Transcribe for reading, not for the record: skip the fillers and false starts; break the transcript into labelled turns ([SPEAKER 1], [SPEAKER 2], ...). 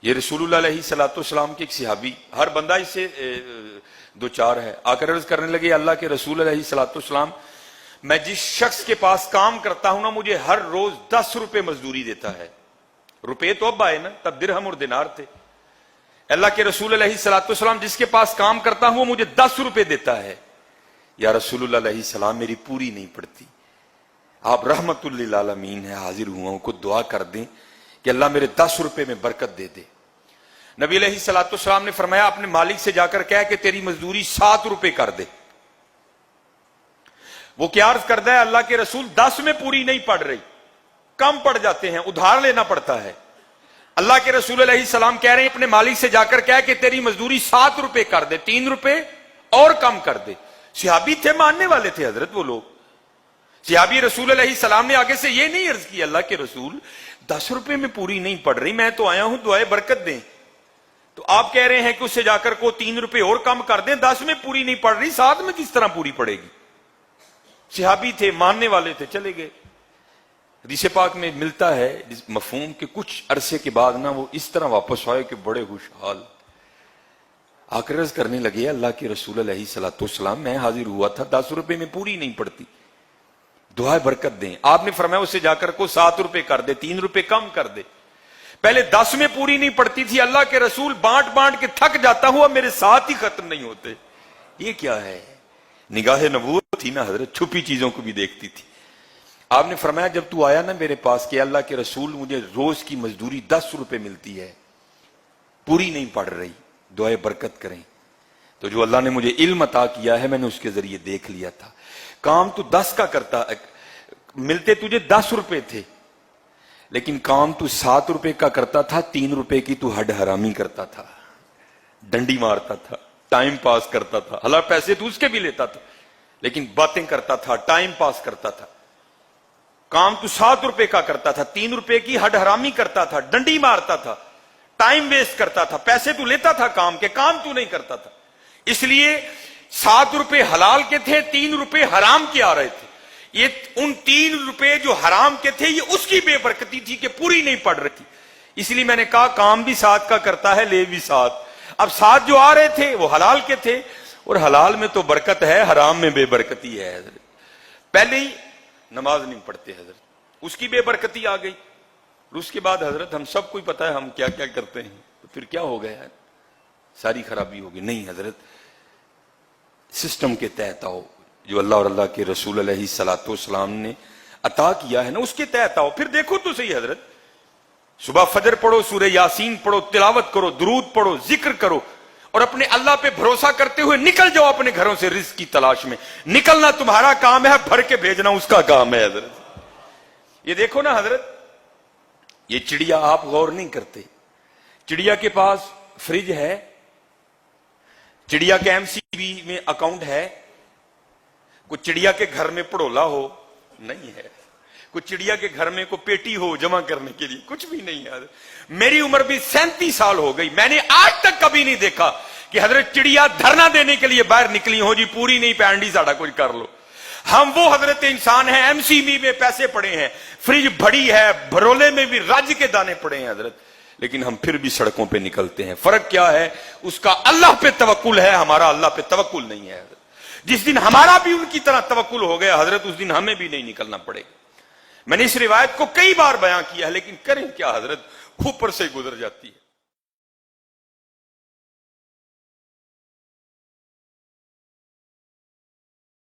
[SPEAKER 1] یہ رسول اللہ علیہ السلام کے ایک صحابی، ہر بندہ اس سے دو چار ہے، آ کر عرض کرنے لگے اللہ کے رسول علیہ السلام، میں جس شخص کے پاس کام کرتا ہوں نا مجھے ہر روز 10 روپے مزدوری دیتا ہے. روپے تو اب آئے نا، تب درہم اور دینار تھے. اللہ کے رسول علیہ السلام جس کے پاس کام کرتا ہوں وہ مجھے 10 روپے دیتا ہے. یا رسول اللہ علیہ السلام میری پوری نہیں پڑتی، آپ رحمت للعالمین ہیں، حاضر ہوا ہوں کو دعا کر دیں کہ اللہ میرے 10 روپے میں برکت دے دے. نبی علیہ السلام نے فرمایا اپنے مالک سے جا کر کہہ کہ تیری مزدوری 7 روپے کر دے. وہ کیا عرض کرتا ہے اللہ کے رسول 10 میں پوری نہیں پڑ رہی، کم پڑ جاتے ہیں، ادھار لینا پڑتا ہے. اللہ کے رسول علیہ السلام کہہ رہے ہیں اپنے مالک سے جا کر کہہ کہ تیری مزدوری 7 روپے کر دے، 3 روپے اور کم کر دے. صحابی تھے، ماننے والے تھے حضرت وہ لوگ. صحابی رسول علیہ السلام نے آگے سے یہ نہیں عرض کی اللہ کے رسول 10 روپے میں پوری نہیں پڑ رہی، میں تو آیا ہوں دعائے برکت دیں. تو آپ کہہ رہے ہیں کہ اس سے جا کر کو 3 روپے اور کم کر دیں، 10 میں پوری نہیں پڑ رہی، 7 میں کس طرح پوری پڑے گی. صحابی تھے، ماننے والے تھے، چلے گئے. حدیث پاک میں ملتا ہے مفہوم کہ کچھ عرصے کے بعد نا وہ اس طرح واپس آئے کہ بڑے خوشحال آ کر عرض کرنے لگے اللہ کے رسول علیہ السلام میں حاضر ہوا تھا 10 روپے میں پوری نہیں پڑتی، دعائے برکت دیں. آپ نے فرمایا اس سے جا کر کو 7 روپے کر دے، 3 روپے کم کر دے. پہلے 10 میں پوری نہیں پڑتی تھی، اللہ کے رسول بانٹ بانٹ کے تھک جاتا ہوا میرے ساتھ ہی ختم نہیں ہوتے. یہ کیا ہے؟ نگاہ نبوت تھی نا حضرت، چھپی چیزوں کو بھی دیکھتی تھی. آپ نے فرمایا جب تو آیا نا میرے پاس کہ اللہ کے رسول مجھے روز کی مزدوری 10 روپے ملتی ہے، پوری نہیں پڑ رہی، دعائے برکت کریں. تو جو اللہ نے مجھے علم عطا کیا ہے میں نے اس کے ذریعے دیکھ لیا تھا. کام تو 10 کا کرتا، ملتے تجھے 10 روپے تھے، لیکن کام تو 7 روپے کا کرتا تھا. 3 روپے کی تو ہڈ حرامی کرتا تھا، ڈنڈی مارتا تھا، ٹائم پاس کرتا تھا. اللہ پیسے تو اس کے بھی لیتا تھا لیکن باتیں کرتا تھا، ٹائم پاس کرتا تھا. کام تو 7 روپے کا کرتا تھا، 3 روپے کی ہڈ حرامی کرتا تھا، ڈنڈی مارتا تھا، ٹائم ویسٹ کرتا تھا. پیسے تو لیتا تھا کام کے، کام تو نہیں کرتا تھا. اس لیے 7 روپے حلال کے تھے، 3 روپے حرام کے آ رہے تھے. یہ ان 3 روپے جو حرام کے تھے یہ اس کی بے برکتی تھی کہ پوری نہیں پڑ رہی تھی. اس لیے میں نے کہا کام بھی 7 کا کرتا ہے، لے بھی 7. اب 7 جو آ رہے تھے وہ حلال کے تھے، اور حلال میں تو برکت ہے، حرام میں بے برکتی ہے. حضرت پہلے ہی نماز نہیں پڑھتے حضرت، اس کی بے برکتی آ گئی. اس کے بعد حضرت ہم سب کو پتا ہے ہم کیا کیا کرتے ہیں، تو پھر کیا ہو گیا، ساری خرابی ہوگی. نہیں حضرت، سسٹم کے تحت آؤ، جو اللہ اور اللہ کے رسول علیہ السلام نے عطا کیا ہے نا اس کے تحت آؤ. پھر دیکھو تو صحیح حضرت، صبح فجر پڑھو، سورہ یاسین پڑھو، تلاوت کرو، درود پڑھو، ذکر کرو، اور اپنے اللہ پہ بھروسہ کرتے ہوئے نکل جاؤ اپنے گھروں سے رزق کی تلاش میں. نکلنا تمہارا کام ہے، بھر کے بھیجنا اس کا کام ہے. حضرت یہ دیکھو نا حضرت، یہ چڑیا آپ غور نہیں کرتے. چڑیا کے پاس فریج ہے، چڑیا کے MCB میں اکاؤنٹ ہے، کوئی چڑیا کے گھر میں پڑولا ہو نہیں ہے، کوئی چڑیا کے گھر میں کوئی پیٹی ہو جمع کرنے کے لیے، کچھ بھی نہیں ہے. میری عمر بھی 37 سال ہو گئی، میں نے آج تک کبھی نہیں دیکھا کہ حضرت چڑیا دھرنا دینے کے لیے باہر نکلی ہو جی پوری نہیں پینڈی ساڑا کچھ کر لو. ہم وہ حضرت انسان ہیں، MCB میں پیسے پڑے ہیں، فریج بڑی ہے، بھرولے میں بھی راج کے دانے پڑے ہیں حضرت، لیکن ہم پھر بھی سڑکوں پہ نکلتے ہیں. فرق کیا ہے؟ اس کا اللہ پہ توکل ہے، ہمارا اللہ پہ توکل نہیں ہے. جس دن ہمارا بھی ان کی طرح توکل ہو گیا حضرت، اس دن ہمیں بھی نہیں نکلنا پڑے گا. میں نے اس روایت کو کئی بار بیان کیا ہے لیکن کریں کیا حضرت، اوپر سے گزر جاتی ہے.